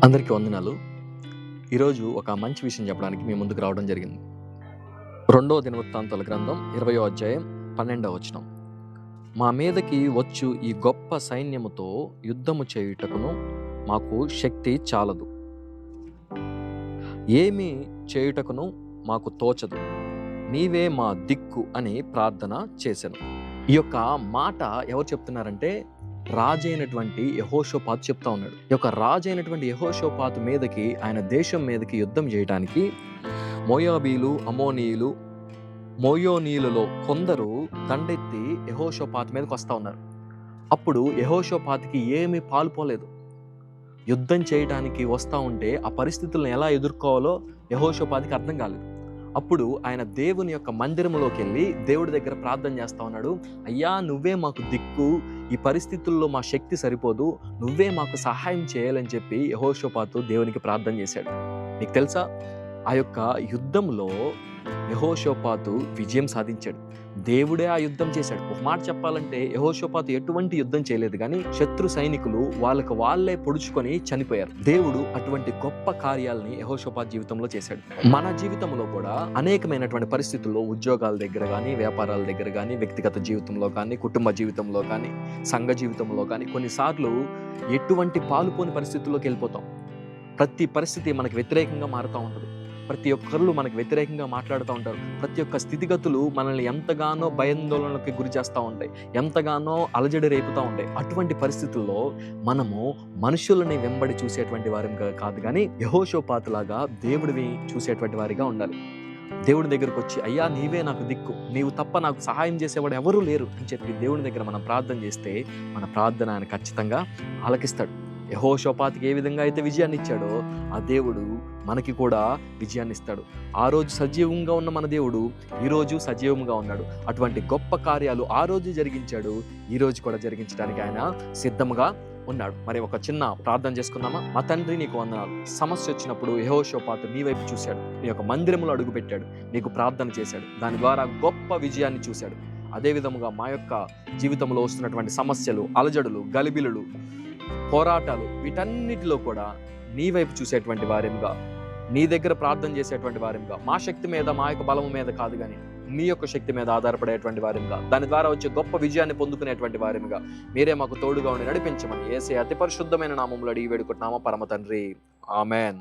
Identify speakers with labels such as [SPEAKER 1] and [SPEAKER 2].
[SPEAKER 1] అందరికీ వందనాలు. ఈరోజు ఒక మంచి విషయం చెప్పడానికి మీ ముందుకు రావడం జరిగింది. 2వ దినవృత్తాంతాల గ్రంథం 20వ అధ్యాయం 12వ వచనం. మా మీదకి వచ్చు ఈ గొప్ప సైన్యముతో యుద్ధము చేయుటకును మాకు శక్తి చాలదు. ఏమి చేయుటకును మాకు తోచదు. నీవే మా దిక్కు అని ప్రార్థన చేశాను. ఈ యొక్క మాట ఎవరు చెప్తున్నారంటే రాజు అయినటువంటి యెహోషాపాతు చెప్తా ఉన్నాడు. ఈ యొక్క రాజు అయినటువంటి యెహోషాపాతు మీదకి, ఆయన దేశం మీదకి యుద్ధం చేయడానికి మోయాబీలు, అమోనీయులు, మోయోనీయులలో కొందరు దండెత్తి యెహోషాపాతు మీదకి వస్తూ ఉన్నారు. అప్పుడు యెహోషాపాతుకి ఏమీ పాలుపోలేదు. యుద్ధం చేయడానికి వస్తూ ఉంటే ఆ పరిస్థితులను ఎలా ఎదుర్కోవాలో యెహోషాపాతుకి అర్థం కాలేదు. అప్పుడు ఆయన దేవుని యొక్క మందిరంలోకి వెళ్ళి దేవుడి దగ్గర ప్రార్థన చేస్తా ఉన్నాడు. అయ్యా, నువ్వే మాకు దిక్కు, ఈ పరిస్థితుల్లో మా శక్తి సరిపోదు, నువ్వే మాకు సహాయం చేయాలని చెప్పి యెహోషాపాతు దేవునికి ప్రార్థన చేశాడు. మీకు తెలుసా, ఆ యొక్క యుద్ధంలో యెహోషాపాతు విజయం సాధించాడు. దేవుడే ఆ యుద్ధం చేశాడు. ఒక మాట చెప్పాలంటే యెహోషాపాతు ఎటువంటి యుద్ధం చేయలేదు, కానీ శత్రు సైనికులు వాళ్ళకు వాళ్ళే పొడుచుకొని చనిపోయారు. దేవుడు అటువంటి గొప్ప కార్యాలని యెహోషాపాతు జీవితంలో చేశాడు. మన జీవితంలో కూడా అనేకమైనటువంటి పరిస్థితుల్లో, ఉద్యోగాల దగ్గర కానీ, వ్యాపారాల దగ్గర కానీ, వ్యక్తిగత జీవితంలో కానీ, కుటుంబ జీవితంలో కానీ, సంఘ జీవితంలో కానీ కొన్నిసార్లు ఎటువంటి పాలుపోని పరిస్థితుల్లోకి వెళ్ళిపోతాం. ప్రతి పరిస్థితి మనకు వ్యతిరేకంగా మారుతూ ఉంటుంది. ప్రతి ఒక్కరు మనకు వ్యతిరేకంగా మాట్లాడుతూ ఉంటారు. ప్రతి ఒక్క స్థితిగతులు మనల్ని ఎంతగానో భయాందోళనకి గురి చేస్తూ ఉంటాయి, ఎంతగానో అలజడి రేపుతూ ఉంటాయి. అటువంటి పరిస్థితుల్లో మనము మనుషులని వెంబడి చూసేటువంటి వారిగా కాదు, కానీ యెహోషాపాతులాగా దేవుడిని చూసేటువంటి వారిగా ఉండాలి. దేవుడి దగ్గరకు వచ్చి, అయ్యా నీవే నాకు దిక్కు, నీవు తప్ప నాకు సహాయం చేసేవాడు ఎవరూ లేరు అని చెప్పి దేవుడి దగ్గర మనం ప్రార్థన చేస్తే మన ప్రార్థన ఆయన ఖచ్చితంగా ఆలకిస్తాడు. యెహోషాపాతుకి ఏ విధంగా అయితే విజయాన్ని ఇచ్చాడో ఆ దేవుడు మనకి కూడా విజయాన్ని ఇస్తాడు. ఆ రోజు సజీవంగా ఉన్న మన దేవుడు ఈ రోజు సజీవంగా ఉన్నాడు. అటువంటి గొప్ప కార్యాలు ఆ రోజు జరిగించాడు, ఈ రోజు కూడా జరిగించడానికి ఆయన సిద్ధంగా ఉన్నాడు. మరి ఒక చిన్న ప్రార్థన చేసుకుందామా? మా తండ్రి, నీకు వందనాలు. సమస్య వచ్చినప్పుడు యెహోషాపాతు నీ వైపు చూశాడు, నీ యొక్క మందిరంలో అడుగు పెట్టాడు, నీకు ప్రార్థన చేశాడు, దాని ద్వారా గొప్ప విజయాన్ని చూశాడు. అదే విధముగా మా యొక్క జీవితంలో వస్తున్నటువంటి సమస్యలు, అలజడులు, గలిబిలులు, పోరాటాలు, వీటన్నిటిలో కూడా నీ వైపు చూసేటువంటి వారిగా, నీ దగ్గర ప్రార్థన చేసేటువంటి వారిగా, మా శక్తి మీద, మా యొక్క బలము మీద కాదు, కానీ నీ యొక్క శక్తి మీద ఆధారపడేటువంటి వారిగా, దాని ద్వారా వచ్చే గొప్ప విజయాన్ని పొందుకునేటువంటి వారిగా మీరే మాకు తోడుగా ఉండి నడిపించమని యేసయ్య అతి పరిశుద్ధమైన నామములో అడిగి వేడుకుంటున్నాము పరమ తండ్రి. ఆమెన్.